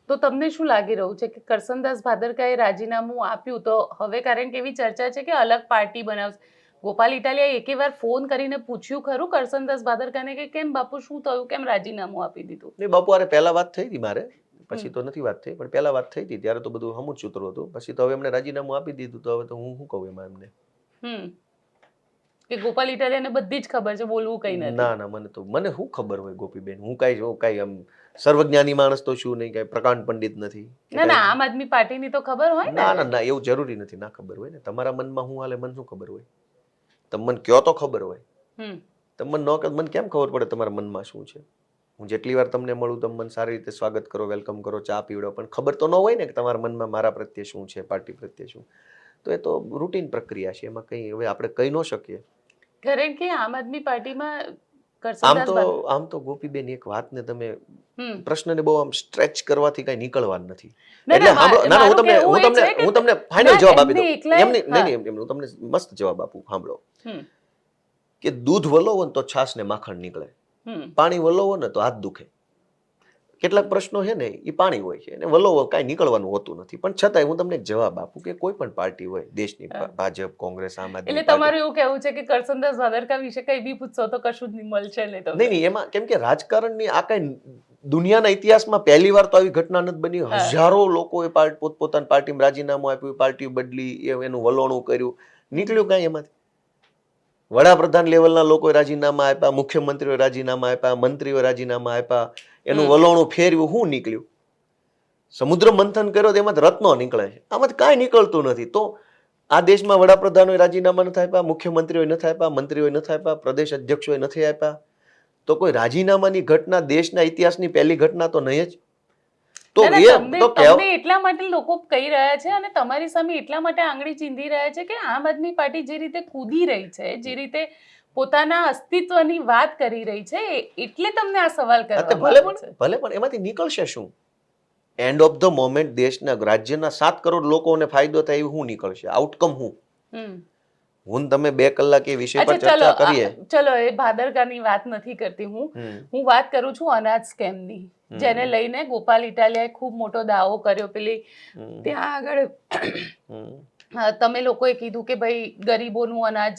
Speaker 1: તો તમને શું લાગી રહ્યું છે કે કરસનદાસ ભાદરકાએ રાજીનામું આપ્યું, તો હવે કારણ કે એવી ચર્ચા છે કે અલગ પાર્ટી બનાવશે. ગોપાલ ઇટાલિયાએ એકેવાર ફોન કરીને પૂછ્યું ખરું કરસનદાસ ભાદરકાને કે કેમ બાપુ શું થયું, કેમ રાજીનામું આપી દીધું?
Speaker 2: નહીં બાપુ, અરે પહેલા વાત થઈ હતી મારે, પછી તો નથી વાત થઈ, પણ પહેલા વાત થઈ હતી ત્યારે તો બધું હમું સૂત્ર હતું. પછી તો હવે એમને રાજીનામું આપી દીધું, તો હવે તો હું શું કહું એમાં એમને?
Speaker 1: કે ગોપાલ ઇટાલિયાને બધી જ ખબર છે, બોલવું કઈ નથી.
Speaker 2: ના ના, મને શું ખબર હોય ગોપીબેન? હું કાંઈ આમ સર્વજ્ઞાની માણસ તો શું નહીં, કાંઈ પ્રકાંડ પંડિત નથી.
Speaker 1: ના, આમ આદમી પાર્ટીની તો ખબર હોય ને.
Speaker 2: ના, એવું જરૂરી નથી ના ખબર હોય ને. તમારા મનમાં શું હાલે મને શું ખબર હોય? તમે મને કયો તો ખબર હોય. તમે ન કહો મને કેમ ખબર પડે તમારા મનમાં શું છે? હું જેટલી વાર તમને મળું, તમે મને સારી રીતે સ્વાગત કરો, વેલકમ કરો, ચા પીવડો, પણ ખબર તો ન હોય ને કે તમારા મનમાં મારા પ્રત્યે શું છે, પાર્ટી પ્રત્યે શું. તો એ તો રૂટીન પ્રક્રિયા છે, એમાં કંઈ હવે આપણે કહી ન શકીએ.
Speaker 1: કારણ કે આમ આદમી પાર્ટીમાં
Speaker 2: આમ તો ગોપીબેન, એક વાતને તમે પ્રશ્નને બહુ આમ સ્ટ્રેચ કરવાથી કઈ નીકળવાનું નથી. એટલે હું તમને ફાઇનલ જવાબ આપી દઉં. હું તમને મસ્ત જવાબ આપું, સાંભળો. કે દૂધ વલોવો ને તો છાશ ને માખણ નીકળે, પાણી વલોવો ને તો હાથ દુખે. કેટલાક પ્રશ્નો છે ને એ પાણી હોય છે, અને વલોવો કાંઈ નીકળવાનું હોતું નથી. પણ છતાંય હું તમને જવાબ આપું કે કોઈ પણ પાર્ટી હોય દેશની, ભાજપ, કોંગ્રેસ, આમ આદમી,
Speaker 1: એટલે તમારું એવું કહેવું છે કે કરસનદાસ ભાદરકા વિશે કઈ બી પૂછશો તો કશું જ નહીં મળશે
Speaker 2: નહીં. એમાં કેમ કે રાજકારણની આ કઈ દુનિયાના ઇતિહાસમાં પહેલી વાર તો આવી ઘટના નથી બની. હજારો લોકોએ પોતપોતાની પાર્ટીમાં રાજીનામું આપ્યું, પાર્ટી બદલી, એનું વલોણું કર્યું, નીકળ્યું કાંઈ એમાંથી? વડાપ્રધાન લેવલના લોકોએ રાજીનામા આપ્યા, મુખ્યમંત્રીઓ રાજીનામા આપ્યા, મંત્રીઓ રાજીનામા આપ્યા, એનું વલોણું ફેરવ્યું, શું નીકળ્યું? સમુદ્ર મંથન કર્યો તો એમાંથી રત્નો નીકળે છે, આમાંથી કાંઈ નીકળતું નથી. તો આ દેશમાં વડાપ્રધાનોએ રાજીનામા નથી આપ્યા, મુખ્યમંત્રીઓએ નથી આપ્યા, મંત્રીઓએ નથી આપ્યા, પ્રદેશ અધ્યક્ષોએ નથી આપ્યા, તો કોઈ રાજીનામાની ઘટના દેશના ઇતિહાસની પહેલી ઘટના તો નહીં જ.
Speaker 1: તમને એટલા માટે લોકો કહી રહ્યા છે અને તમારી સામે એટલા માટે આંગળી ચીંધી રહ્યા છે કે આમ આદમી પાર્ટી જે રીતે કૂદી રહી છે, જે રીતે પોતાના અસ્તિત્વની વાત કરી રહી છે, એટલે તમને આ સવાલ કરવા છે.
Speaker 2: ભલે પણ એમાંથી નીકળશે શું? એન્ડ ઓફ ધ મોમેન્ટ દેશના રાજ્યના 7 કરોડ લોકોને ફાયદો થાય એવું શું નીકળશે? આઉટકમ શું? હું તમે 2 કલાક એ વિષય પર ચર્ચા કરીએ.
Speaker 1: ચલો, એ ભાદરકાની વાત નથી કરતી હું વાત કરું છું અનાજ સ્કેમની, જેને લઈને ગોપાલ ઇટાલિયાએ ખૂબ મોટો દાવો કર્યો. પેલી ત્યાં આગળ તમે લોકોએ કીધું કે ભાઈ ગરીબોનું અનાજ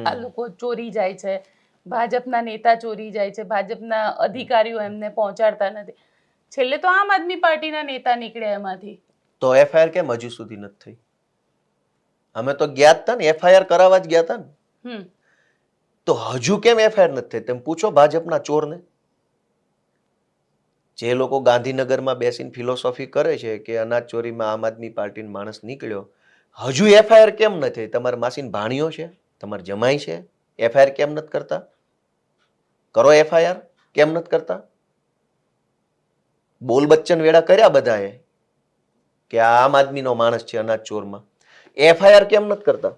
Speaker 1: આ લોકો ચોરી જાય છે, ભાજપના નેતા ચોરી જાય છે, ભાજપના અધિકારીઓ એમને પહોંચાડતા નથી. છેલ્લે તો આમ આદમી પાર્ટીના નેતા નીકળ્યા એમાંથી.
Speaker 2: તો એફઆઈઆર કેમ હજુ સુધી નથી થઈ? અમે તો ગયા હતા ને, એફઆઈઆર કરાવવા જ ગયા હતા ને. તો હજુ કેમ એફઆઈઆર નથી થઈ? તેમ પૂછો ભાજપના ચોરને. જે લોકો ગાંધીનગરમાં બેસીને ફિલોસોફી કરે છે કે અનાજ ચોરીમાં આમ આદમી પાર્ટીનો માણસ નીકળ્યો, હજુ એફઆઈઆર કેમ નથી થઈ? તમારા માસીન ભાણીઓ છે, તમારા જમાઈ છે, એફઆઈઆર કેમ નથી કરતા? કરો એફઆઈઆર, કેમ નથી કરતા? બોલ બચ્ચન વેડા કર્યા બધાએ કે આ આમ આદમીનો માણસ છે અનાજ ચોરમાં, એફઆઈઆર કેમ નથી કરતા?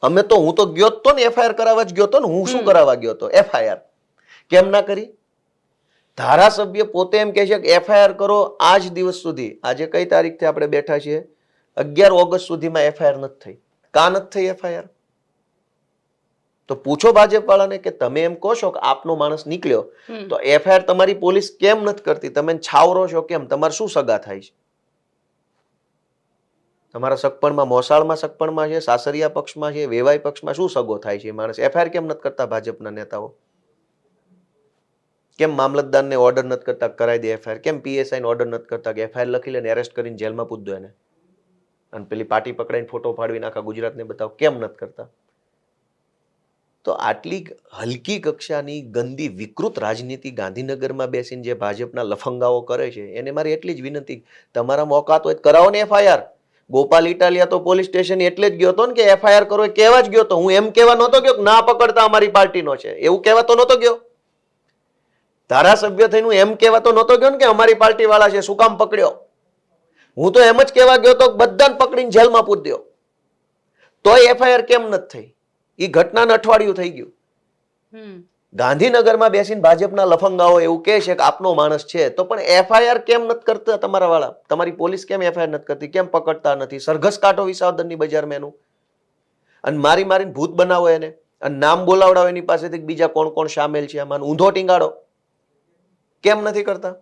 Speaker 2: હું તો ગયો તો ને, એફઆઈઆર કરાવવા જ ગયો તો ને. હું શું કરાવવા ગયો તો? એફઆઈઆર કેમ ના કરી? ધારાસભ્ય પોતે એમ કહે છે કે એફઆઈઆર કરો. આજ દિવસ સુધી, આજે કઈ તારીખથી આપણે બેઠા છીએ, 11 ઓગસ્ટ સુધીમાં એફઆઈઆર નથી થઈ. કા નથી થઈ એફઆઈઆર? તો પૂછો ભાજપ વાળાને કે તમે એમ કહો છો કે આપનો માણસ નીકળ્યો તો એફઆઈઆર તમારી પોલીસ કેમ નથી કરતી? તમે છાવરો છો કેમ? તમારે શું સગા થાય છે? તમારા સગપણમાં, મોસાળમાં સગપણમાં છે, સાસરિયા પક્ષમાં છે, વેવાઈ પક્ષમાં શું સગો થાય છે? માણસ એફઆઈઆર કેમ નથી કરતા ભાજપના નેતાઓ? કેમ મામલતદારને ઓર્ડર નથી કરતા કરાવી દે એફઆઈઆર? કેમ પીએસઆઈને ઓર્ડર નથી કરતા કે એફઆઈઆર લખી લે ને એરેસ્ટ કરીને જેલમાં પૂજ દો એને, અને પેલી પાર્ટી પકડાઈને ફોટો ફાડવીને આખા ગુજરાતને બતાવો? કેમ નથી કરતા? તો આટલી હલકી કક્ષાની ગંદી વિકૃત રાજનીતિ ગાંધીનગરમાં બેસીને જે ભાજપના લફંગાઓ કરે છે, એને મારી એટલી જ વિનંતી, તમારા મોકાત હોય કરાવો ને એફઆઈઆર. ગોપાલ ઇટાલિયા તો પોલીસ સ્ટેશન એટલે જ ગયો હતો ને કે એફઆઈઆર કરો, એ કહેવા જ ગયો હતો. હું એમ કહેવા નહોતો ગયો કે ના પકડતા અમારી પાર્ટીનો છે, એવું કહેવા તો નહોતો ગયો. ધારાસભ્ય થઈને હું એમ કહેવા તો નહોતો ગયો ને કે અમારી પાર્ટી વાળા છે, શું કામ પકડ્યો? હું તો એમ જ કહેવા ગયો તો બધાને પકડીને જેલમાં પૂરી દો. તોય એફઆઈઆર કેમ નથી થઈ? એ ઘટનાનું અઠવાડિયું થઈ ગયું. ગાંધીનગરમાં બેસીને ભાજપના લફંગાઓ એવું કહે છે કે આપનો માણસ છે, તો પણ એફઆઈઆર કેમ નથી કરતા તમારા વાળા? તમારી પોલીસ કેમ એફઆઈઆર નથી કરતી? કેમ પકડતા નથી? સરઘસ કાઢો વિસાવદરની બજારમાં એનું, અને મારીને ભૂત બનાવો એને, અને નામ બોલાવડાવો એની પાસેથી બીજા કોણ કોણ સામેલ છે આમાં, ઊંધો ટીંગાડો. કેમ નથી કરતા?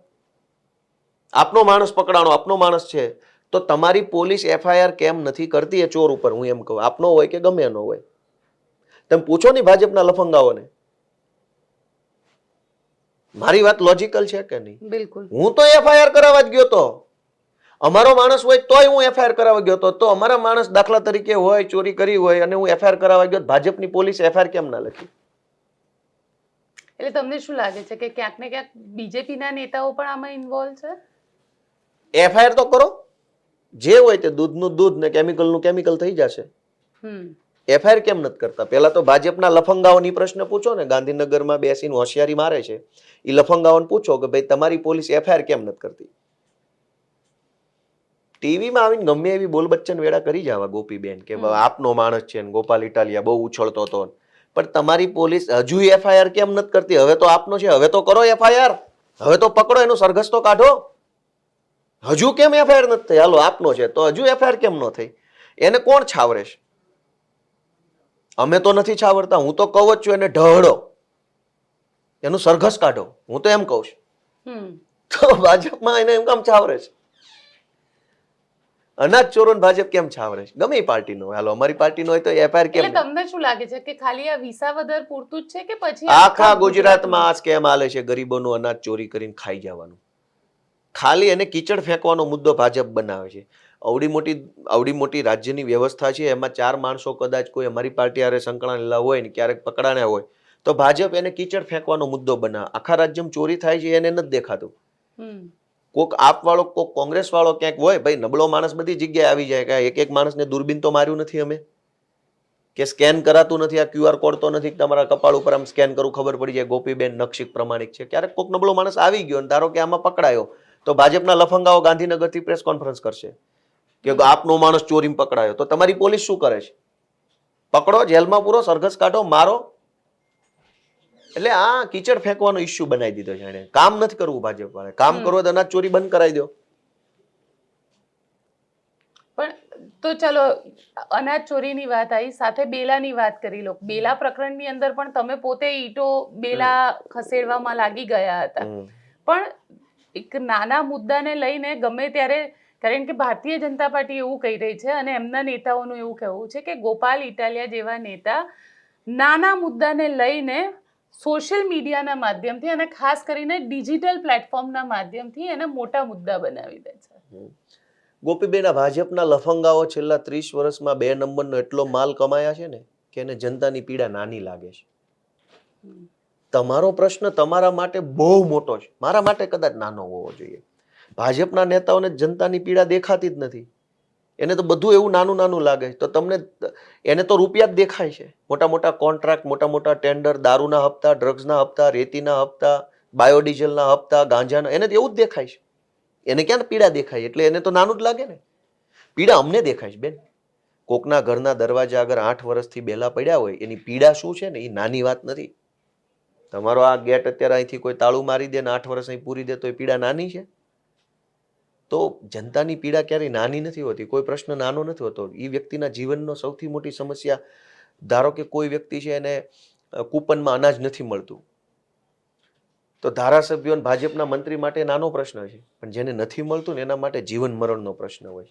Speaker 2: આપનો માણસ પકડાણો, આપનો માણસ છે, તો તમારી પોલીસ એફઆઈઆર કેમ નથી કરતી એ ચોર ઉપર? હું એમ કહું, આપનો હોય કે ગમે એનો હોય, તમે પૂછો નહીં ભાજપના લફંગાઓને. મારી વાત લોજિકલ છે કે નહીં?
Speaker 1: બિલકુલ.
Speaker 2: હું તો એફઆઈઆર કરાવવા જ ગયો તો. અમારો માણસ હોય તોય હું એફઆઈઆર કરાવવા ગયો તો અમારા માણસ દાખલા તરીકે હોય, ચોરી કરી હોય, અને હું એફઆઈઆર કરાવવા ગયો, ભાજપની પોલીસ એફઆઈઆર કેમ ના લખી?
Speaker 1: એટલે તમને શું લાગે છે કે ક્યાંક ને ક્યાંક બીજેપીના નેતાઓ પણ આમાં ઇન્વોલ્વ છે?
Speaker 2: એફઆઈઆર તો કરો, જે હોય તે દૂધનું દૂધ ને કેમિકલનું કેમિકલ થઈ જશે. એફઆઈઆર કેમ નથી કરતા? પેલા તો ભાજપના લફંગાઓની પ્રશ્ન પૂછો ને, ગાંધીનગરમાં બેસીને હોશિયારી મારે છે એ લફંગાઓને પૂછો કે ભાઈ તમારી પોલીસ એફઆઈઆર કેમ નથી કરતી? ટીવીમાં આવીને ગમે એવી બોલ બચ્ચન વેડા કરી જવા ગોપીબેન કે આપનો માણસ છે ને ગોપાલ ઇટાલિયા બહુ ઉછળતો હતો, પણ તમારી પોલીસ હજુ એફઆઈઆર કેમ નથી કરતી? હવે તો આપનો છે, હવે તો કરો એફઆઈઆર, હવે તો પકડો, એનું સરઘસ તો કાઢો. હજુ કેમ એફઆઈઆર નથી થઈ? હાલો આપનો છે તો હજુ એફઆઈઆર કેમ ન થઈ? એને કોણ છાવરે છે? અમે તો નથી છાવરતા, હું તો કહું જ છું એને ઢહડો, એનું સરઘસ કાઢો, હું તો એમ કહું છું. તો ભાજપમાં એને એમ કામ છાવરે છે? અનાજ ચોરોને ભાજપ કેમ છાવરે છે? ગમે એ પાર્ટીનો હોય, હાલો અમારી પાર્ટીનો હોય તો એફઆઈઆર કેમ?
Speaker 1: એટલે તમને શું લાગે છે કે ખાલી આ વિસાવદર પૂરતું જ છે કે પછી
Speaker 2: આખા ગુજરાતમાં આ સ્કેમ હાલે છે? ગરીબોનું અનાજ ચોરી કરીને ખાઈ જવાનું, ખાલી એને કીચડ ફેંકવાનો મુદ્દો ભાજપ બનાવે છે. આવડી મોટી રાજ્યની વ્યવસ્થા છે, એમાં 4 માણસો કદાચ કોઈ અમારી પાર્ટી હારે સંકળાયેલા હોય ને ક્યારેક પકડાણા હોય તો ભાજપ એને કીચડ ફેંકવાનો મુદ્દો બનાવે. આખા રાજ્યમાં ચોરી થાય છે એને નથી દેખાતું. કોક આપ વાળો, કોક કોંગ્રેસ વાળો ક્યાંક હોય, ભાઈ નબળો માણસ બધી જગ્યાએ આવી જાય કે એક માણસને દૂરબીન તો માર્યું નથી અમે, કે સ્કેન કરાતું નથી, આ ક્યુઆર કોડ તો નથી તમારા કપાળ ઉપર આમ સ્કેન કરું ખબર પડી જાય ગોપીબેન નક્ષિક પ્રમાણિક છે. ક્યારેક કોક નબળો માણસ આવી ગયો અને ધારો કે આમાં પકડાયો તો ભાજપના લફંગાઓ ગાંધીનગરથી પ્રેસ કોન્ફરન્સ કરશે કે આપનો માણસ ચોરીમાં પકડાયો, તો તમારી પોલીસ શું કરે છે? પકડો, જેલમાં પૂરો, સરઘસ કાઢો, મારો. એટલે આ કીચડ ફેંકવાનો ઇસ્યુ બનાવી દીધો છે એને. કામ નથી કરવું ભાજપ વાળે, કામ કરવો તો અનાજ ચોરી બંધ કરાવી દો.
Speaker 1: પણ તો ચલો અનાજ ચોરીની વાત આવી, સાથે બેલાની વાત કરી લો. બેલા પ્રકરણની અંદર પણ તમે પોતે ઈટો બેલા ખસેડવામાં લાગી ગયા હતા, પણ એક નાના મુદ્દાને લઈને ગમે ત્યારે, કારણ કે ભારતીય જનતા પાર્ટી એવું કહી રહી છે અને એમના નેતાઓનું એવું કહેવું છે કે ગોપાલ ઇટાલિયા જેવા નેતા નાના મુદ્દાને લઈને સોશિયલ મીડિયાના માધ્યમથી અને ખાસ કરીને ડિજિટલ પ્લેટફોર્મના માધ્યમથી એને મોટા મુદ્દા બનાવી દે છે.
Speaker 2: ગોપીબેન, ભાજપના લફંગાઓ છેલ્લા 30 વર્ષમાં 2 નંબરનો એટલો માલ કમાયા છે ને કે એને જનતાની પીડા નાની લાગે છે. તમારો પ્રશ્ન તમારા માટે બહુ મોટો છે, મારા માટે કદાચ નાનો હોવો જોઈએ. ભાજપના નેતાઓને જનતાની પીડા દેખાતી જ નથી, એને તો બધું એવું નાનું નાનું લાગે છે. તો તમને એને તો રૂપિયા જ દેખાય છે, મોટા મોટા કોન્ટ્રાક્ટ, મોટા મોટા ટેન્ડર, દારૂના હપ્તા, ડ્રગ્સના હપ્તા, રેતીના હપ્તા, બાયોડીઝલના હપ્તા, ગાંજાના, એને તો એવું જ દેખાય છે. એને ક્યાં પીડા દેખાય? એટલે એને તો નાનું જ લાગે ને. પીડા અમને દેખાય છે બેન. કોકના ઘરના દરવાજા આગળ 8 વર્ષથી બેલા પડ્યા હોય, એની પીડા શું છે ને એ નાની વાત નથી. તમારો આ ગેટ અત્યારે અહીંથી કોઈ તાળું મારી દે ને 8 વર્ષ અહીં પૂરી દે તો એ પીડા નાની છે? તો જનતાની પીડા ક્યારેય નાની નથી હોતી, કોઈ પ્રશ્ન નાનો નથી હોતો. એ વ્યક્તિના જીવનનો સૌથી મોટી સમસ્યા ધારો કે કોઈ વ્યક્તિ છે એને કૂપનમાં અનાજ નથી મળતું, તો ધારાસભ્યો અને ભાજપના મંત્રી માટે નાનો પ્રશ્ન છે, પણ જેને નથી મળતું ને એના માટે જીવન મરણનો પ્રશ્ન હોય.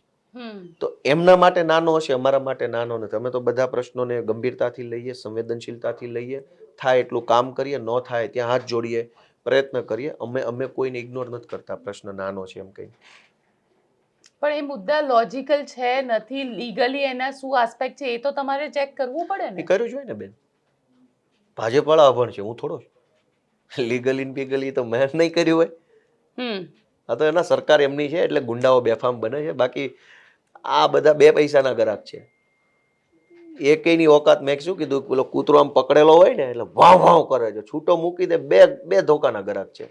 Speaker 2: તો એમના માટે નાનો હશે, અમારા માટે નાનો નથી. અમે તો બધા પ્રશ્નોને ગંભીરતાથી લઈએ, સંવેદનશીલતાથી લઈએ, થાય એટલું કામ કરીએ, ન થાય ત્યાં હાથ જોડીએ, પ્રયત્ન કરીએ. અમે કોઈને ઇગ્નોર નથી કરતા, પ્રશ્ન નાનો છે એમ કઈ.
Speaker 1: પણ એ મુદ્દા લોજિકલ છે નથી, લીગલી એના શું આસ્પેક્ટ છે એ તો તમારે ચેક કરવું પડે ને.
Speaker 2: એ કર્યું જોઈએ ને બેન. ભાજપ વાળા અભણ છે, હું થોડો. લીગલી પીગલી તો મેં નહીં કર્યું હોય. આ તો એના સરકાર એમની છે એટલે ગુંડાઓ બેફામ બને છે. બાકી આ બધા 2 પૈસાના ગ્રાહક છે. એકેયની ઓકાત મેં શું કીધું, પેલો કૂતરો આમ પકડેલો હોય ને એટલે વાવ વાવ કરે છે, છૂટો મૂકી દે, બે ધોકાના ગ્રાહક છે.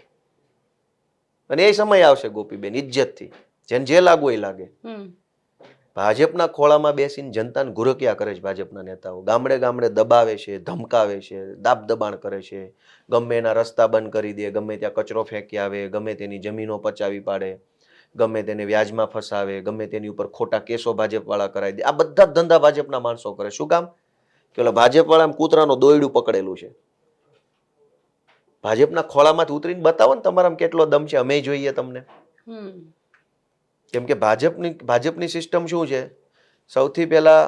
Speaker 2: અને એ સમય આવશે ગોપીબેન, ઇજ્જતથી જેને જે લાગુ એ લાગે. ભાજપના ખોળામાં બેસીને જનતાને ગુરકિયા કરે છે ભાજપના નેતાઓ. ગામડે ગામડે દબાવે છે, ધમકાવે છે, દાબ દબાણ કરે છે, ગમે એના રસ્તા બંધ કરી દે, ગમે ત્યાં કચરો ફેંકી આવે, ગમે તેની જમીનો પચાવી પાડે, ગમે તેને વ્યાજમાં ફસાવે, ગમે તેની ઉપર ખોટા કેસો ભાજપ વાળા કરાવી દે. આ બધા જ ધંધા ભાજપના માણસો કરે. શું કામ? કે ઓલા ભાજપ વાળા કૂતરાનો દોયડું પકડેલું છે. ભાજપના ખોળામાંથી ઉતરીને બતાવો ને તમારામાં કેટલો દમ છે, અમે જોઈએ તમને. કેમ કે ભાજપની સિસ્ટમ શું છે, સૌથી પહેલા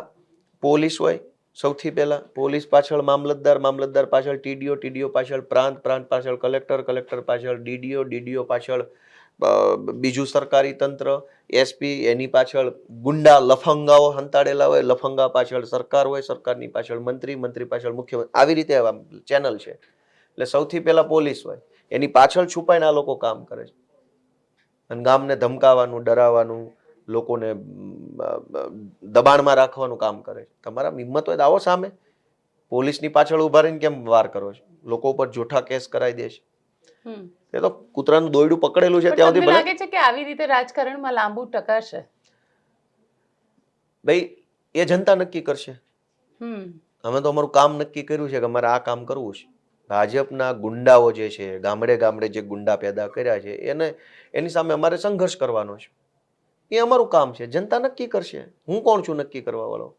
Speaker 2: પોલીસ હોય, સૌથી પહેલા પોલીસ પાછળ મામલતદાર, મામલતદાર પાછળ ટીડીઓ, ટીડીઓ પાછળ પ્રાંત, પ્રાંત પાછળ કલેક્ટર, કલેક્ટર પાછળ ડીડીઓ, ડીડીઓ પાછળ બીજું સરકારી તંત્ર, એસપી, એની પાછળ ગુંડા લફંગાઓ હંતાડેલા હોય, લફંગા પાછળ સરકાર હોય, સરકારની પાછળ મંત્રી, મંત્રી પાછળ મુખ્યમંત્રી. આવી રીતે ચેનલ છે. એટલે સૌથી પહેલા પોલીસ હોય, એની પાછળ છુપાઈને આ લોકો કામ કરે છે. અને ગામને ધમકાવાનું, ડરાવવાનું, લોકોને દબાણમાં રાખવાનું કામ કરે છે. તમારા હિંમત હોય તો આવો સામે. પોલીસની પાછળ ઉભા રહીને કેમ વાર કરો છો? લોકો ઉપર જૂઠા કેસ કરાવી દે છે. એ તો કૂતરાનું દોયડું પકડેલું છે ત્યાં સુધી
Speaker 1: લાગે છે કે આવી રીતે રાજકારણમાં લાંબુ ટકાશે.
Speaker 2: ભાઈ એ જનતા નક્કી કરશે. અમે તો અમારું કામ નક્કી કર્યું છે કે અમારે આ કામ કરવું છે. ભાજપના ગુંડાઓ જે છે, ગામડે ગામડે જે ગુંડા પેદા કર્યા છે, એની સામે અમારે સંઘર્ષ કરવાનો છે. એ અમારું કામ છે. જનતા નક્કી કરશે. હું કોણ છું નક્કી કરવા વાળો?